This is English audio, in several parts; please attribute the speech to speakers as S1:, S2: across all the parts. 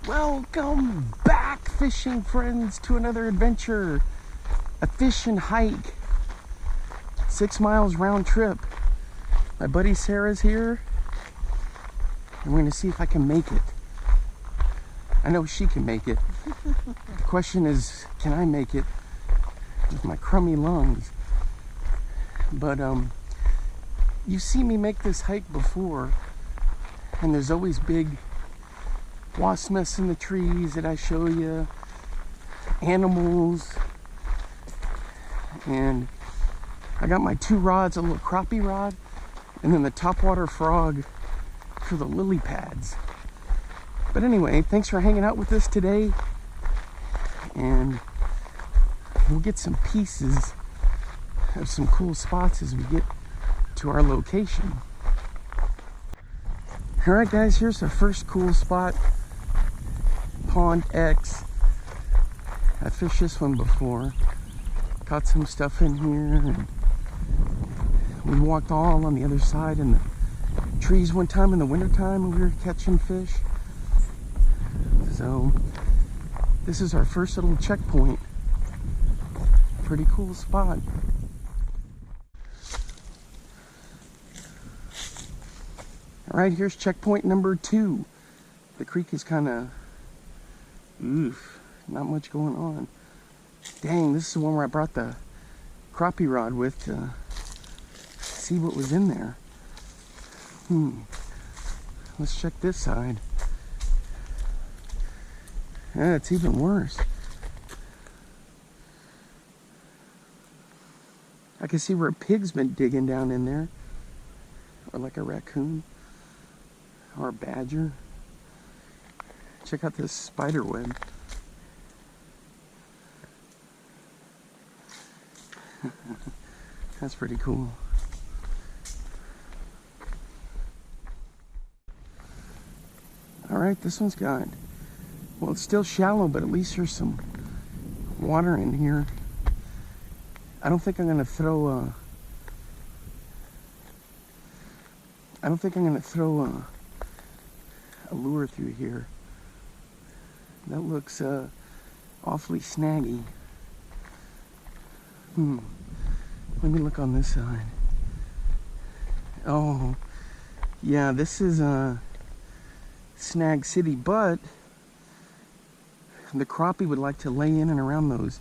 S1: Welcome back, fishing friends, to another adventure. A fish and hike. 6 miles round trip. My buddy Sarah's here. And we're going to see if I can make it. I know she can make it. The question is, can I make it with my crummy lungs? But you've seen me make this hike before, and there's always big wasp nests in the trees that I show you, animals, and I got my 2 rods, a little crappie rod, and then the topwater frog for the lily pads. But anyway, thanks for hanging out with us today, and we'll get some pieces of some cool spots as we get to our location. All right, guys, here's the first cool spot. Pond X. I fished this one before. Caught some stuff in here, and we walked all on the other side in the trees one time in the wintertime when we were catching fish. So this is our first little checkpoint. Pretty cool spot. All right, here's checkpoint number 2. The creek is kind of not much going on. Dang, this is the one where I brought the crappie rod with to see what was in there. Let's check this side. Yeah, it's even worse. I can see where a pig's been digging down in there, or like a raccoon or a badger. Check out this spider web. That's pretty cool. All right, this one's got, well, it's still shallow, but at least there's some water in here. I don't think I'm gonna throw a lure through here. That looks awfully snaggy. Let me look on this side. Oh, yeah, this is Snag City, but the crappie would like to lay in and around those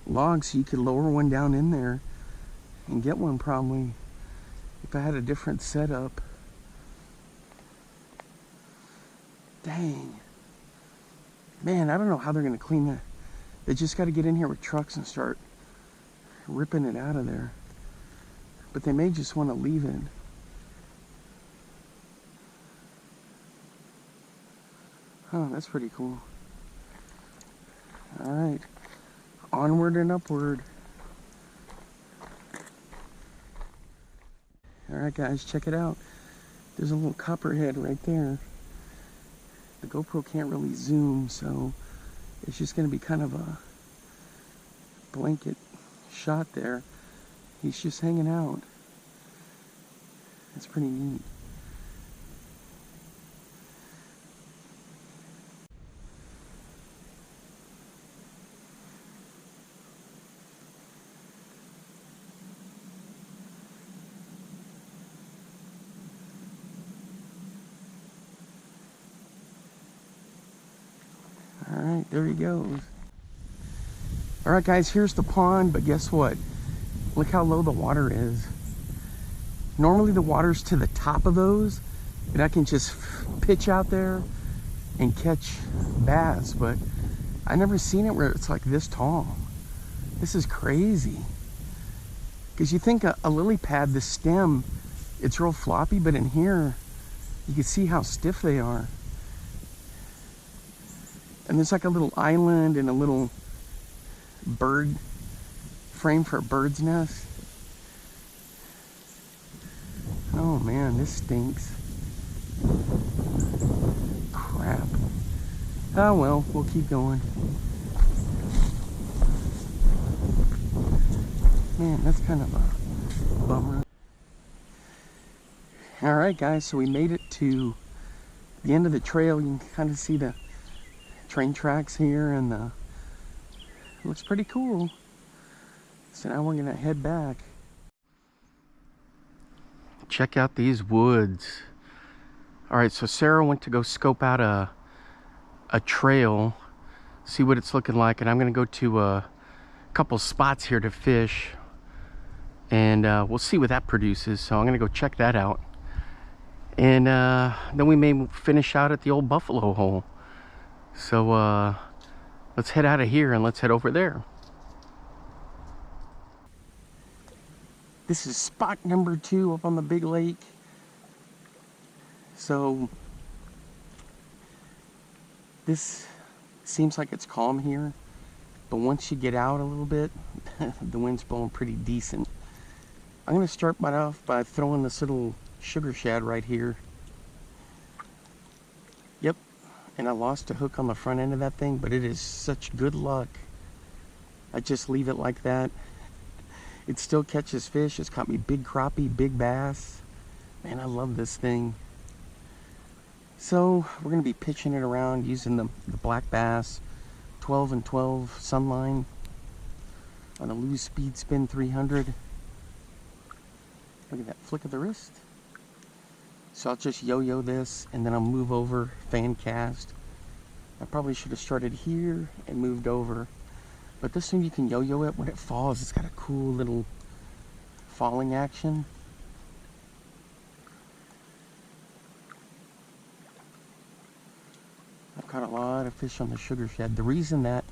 S1: logs, so you could lower one down in there and get one probably if I had a different setup. Dang. Man, I don't know how they're going to clean that. They just got to get in here with trucks and start ripping it out of there. But they may just want to leave it. Oh, that's pretty cool. All right. Onward and upward. All right, guys, check it out. There's a little copperhead right there. The GoPro can't really zoom, so it's just going to be kind of a blanket shot there. He's just hanging out. That's pretty neat. Alright, there he goes. Alright, guys, here's the pond, but guess what? Look how low the water is. Normally the water's to the top of those, and I can just pitch out there and catch bass, but I never seen it where it's like this tall. This is crazy. Because you think a lily pad, the stem, it's real floppy, but in here, you can see how stiff they are. And there's like a little island and a little bird frame for a bird's nest. Oh man, this stinks. Crap. Oh well, we'll keep going. Man, that's kind of a bummer. All right, guys, so we made it to the end of the trail. You can kind of see the train tracks here, and it looks pretty cool. So now we're gonna head back. Check out these woods. All right, so Sarah went to go scope out a trail, see what it's looking like, and I'm gonna go to a couple spots here to fish, and we'll see what that produces. So I'm gonna go check that out, and then we may finish out at the old buffalo hole. So let's head out of here and let's head over there. This is spot number 2 up on the big lake. So this seems like it's calm here, but once you get out a little bit, the wind's blowing pretty decent. I'm gonna start right off by throwing this little sugar shad right here. Yep, and I lost a hook on the front end of that thing, but it is such good luck. I just leave it like that. It still catches fish. It's caught me big crappie, big bass. Man, I love this thing. So we're gonna be pitching it around using the black bass 12 and 12 sunline on a loose speed spin 300. Look at that flick of the wrist. So I'll just yo-yo this, and then I'll move over, fan cast. I probably should have started here and moved over. But this thing, you can yo-yo it when it falls. It's got a cool little falling action. I've caught a lot of fish on the sugar shad. The reason that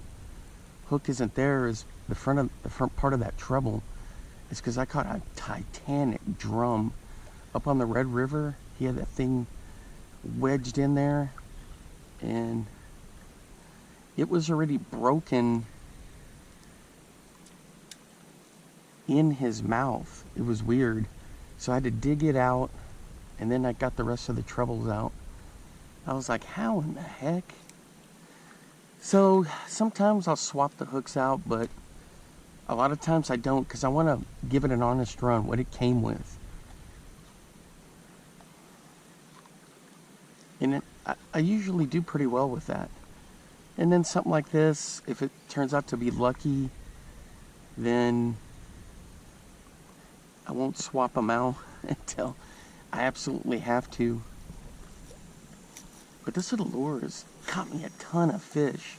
S1: hook isn't there is the front part of that treble is because I caught a Titanic drum up on the Red River. He had that thing wedged in there, and it was already broken in his mouth. It was weird. So I had to dig it out, and then I got the rest of the trebles out. I was like, how in the heck? So sometimes I'll swap the hooks out, but a lot of times I don't, because I want to give it an honest run, what it came with. And I usually do pretty well with that. And then something like this, if it turns out to be lucky, then I won't swap them out until I absolutely have to. But this little lure has caught me a ton of fish.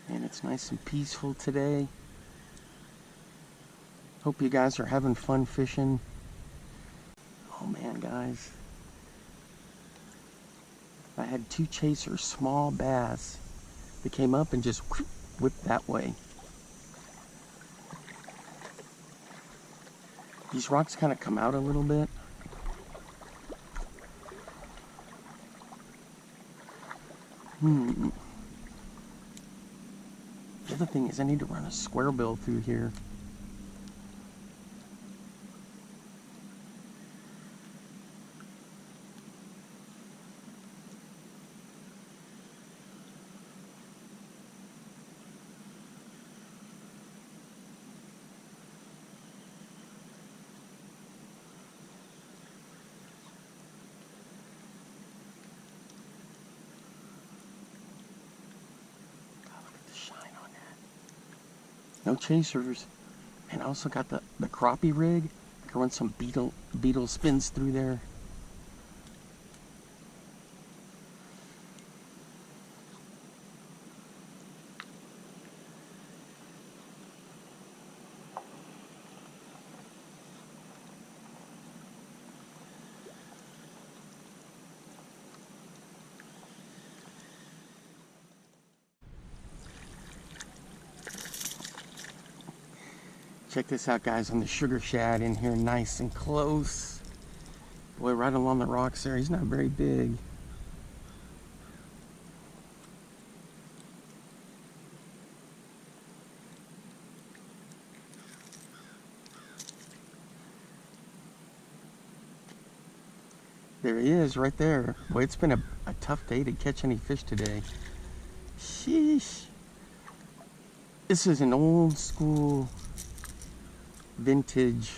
S1: And it's nice and peaceful today. Hope you guys are having fun fishing. Oh man, guys. I had 2 chasers, small bass, that came up and just whipped that way. These rocks kind of come out a little bit. The other thing is I need to run a square bill through here. No chasers. And I also got the crappie rig. I can run some beetle spins through there. Check this out, guys, on the sugar shad in here, nice and close. Boy, right along the rocks there. He's not very big. There he is, right there. Boy, it's been a tough day to catch any fish today. Sheesh. This is an old school vintage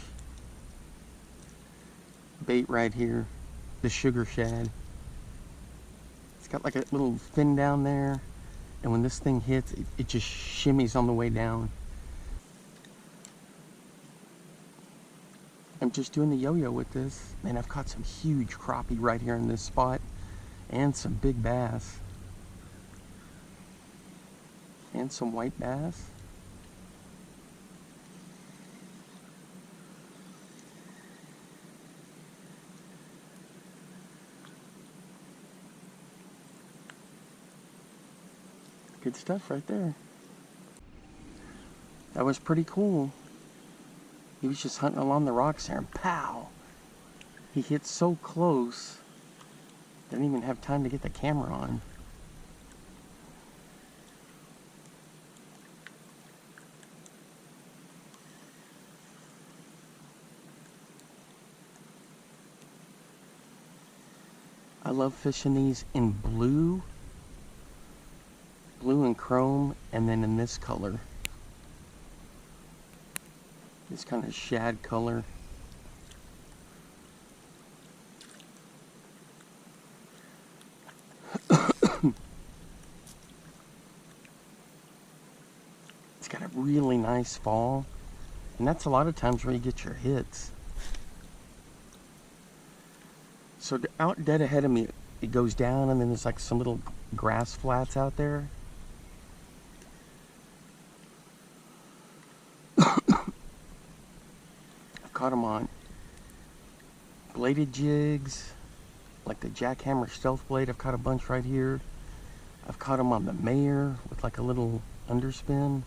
S1: bait right here, the sugar shad. It's got like a little fin down there, and when this thing hits, it just shimmies on the way down. I'm just doing the yo-yo with this. Man, I've caught some huge crappie right here in this spot, and some big bass, and some white bass. Good stuff right there. That was pretty cool. He was just hunting along the rocks there, and pow! He hit so close, didn't even have time to get the camera on. I love fishing these in blue and chrome, and then in this color. This kind of shad color. It's got a really nice fall, and that's a lot of times where you get your hits. So out dead ahead of me, it goes down, and then there's like some little grass flats out there. I've caught them on bladed jigs, like the jackhammer stealth blade. I've caught a bunch right here. I've caught them on the mayor with like a little underspin.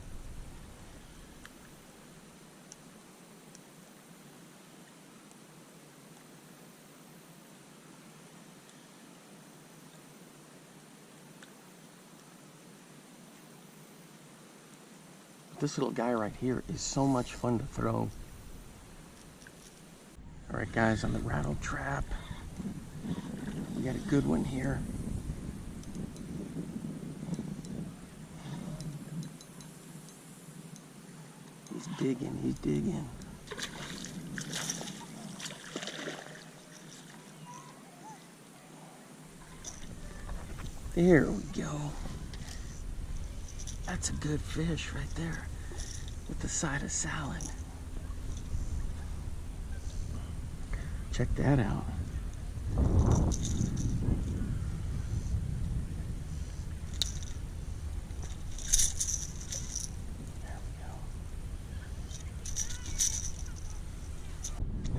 S1: This little guy right here is so much fun to throw. Alright guys, on the rattle trap, we got a good one here. He's digging, he's digging. There we go. That's a good fish right there with the side of salad. Check that out. There we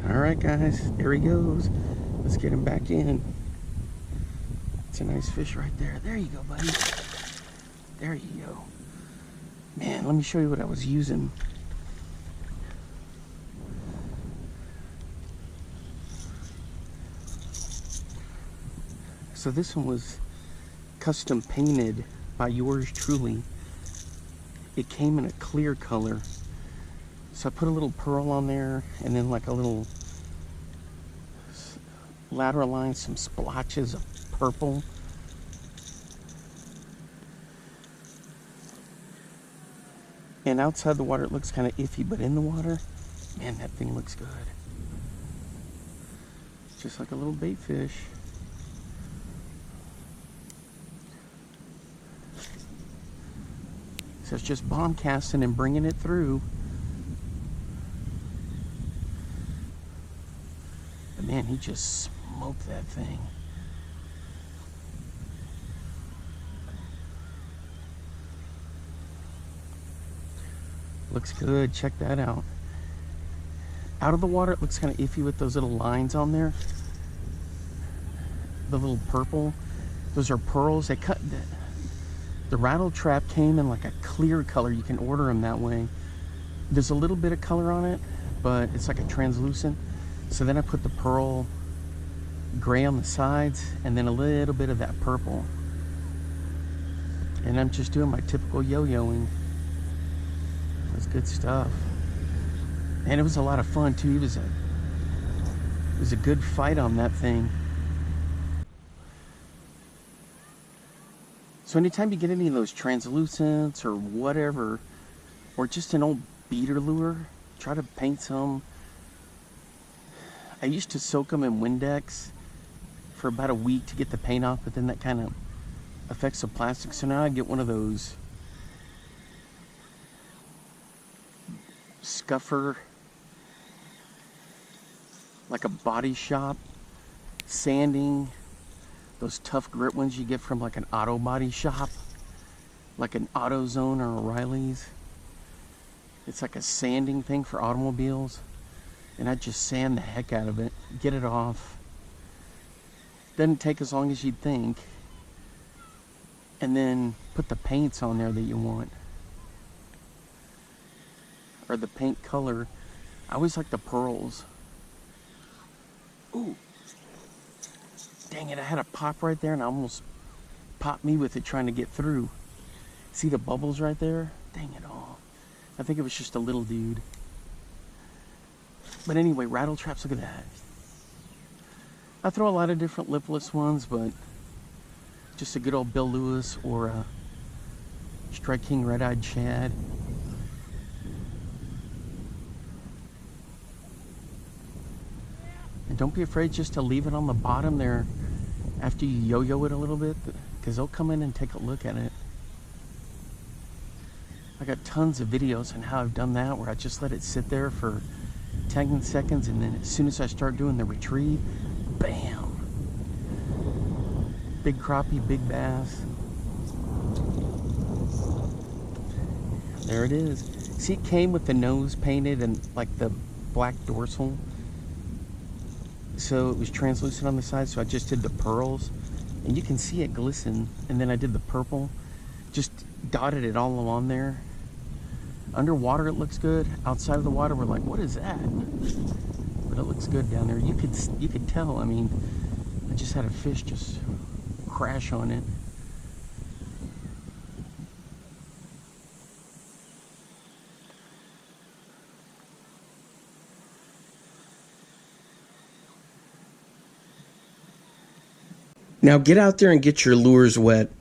S1: go. All right, guys, there he goes. Let's get him back in. It's a nice fish right there. There you go, buddy. There you go. Man, let me show you what I was using. So this one was custom painted by yours truly. It came in a clear color. So I put a little pearl on there, and then like a little lateral line, some splotches of purple. And outside the water it looks kind of iffy, but in the water, man, that thing looks good. It's just like a little bait fish. So it's just bomb casting and bringing it through. But man, he just smoked that thing. Looks good, check that out. Out of the water, it looks kind of iffy with those little lines on there. The little purple, those are pearls. They cut the rattle trap came in like a clear color. You can order them that way. There's a little bit of color on it, but it's like a translucent. So then I put the pearl gray on the sides, and then a little bit of that purple. And I'm just doing my typical yo-yoing. That's good stuff. And it was a lot of fun too. It was a good fight on that thing. So anytime you get any of those translucents or whatever, or just an old beater lure, try to paint some. I used to soak them in Windex for about a week to get the paint off, but then that kind of affects the plastic. So now I get one of those scuffer, like a Body Shop sanding, those tough grit ones you get from like an auto body shop, like an AutoZone or O'Reilly's. It's like a sanding thing for automobiles, and I just sand the heck out of it, get it off. Doesn't take as long as you'd think, and then put the paints on there that you want, or the paint color. I always like the pearls. Ooh, dang it, I had a pop right there and I almost popped me with it trying to get through. See the bubbles right there? Dang it all. I think it was just a little dude. But anyway, rattle traps, look at that. I throw a lot of different lipless ones, but just a good old Bill Lewis or a Strike King Red-Eyed Shad. And don't be afraid just to leave it on the bottom there after you yo-yo it a little bit, because they'll come in and take a look at it. I got tons of videos on how I've done that, where I just let it sit there for 10 seconds, and then as soon as I start doing the retrieve, bam! Big crappie, big bass. There it is. See, it came with the nose painted and like the black dorsal. So it was translucent on the side, so I just did the pearls. And you can see it glisten. And then I did the purple. Just dotted it all on there. Underwater it looks good. Outside of the water we're like, what is that? But it looks good down there. You could tell. I mean, I just had a fish just crash on it. Now get out there and get your lures wet.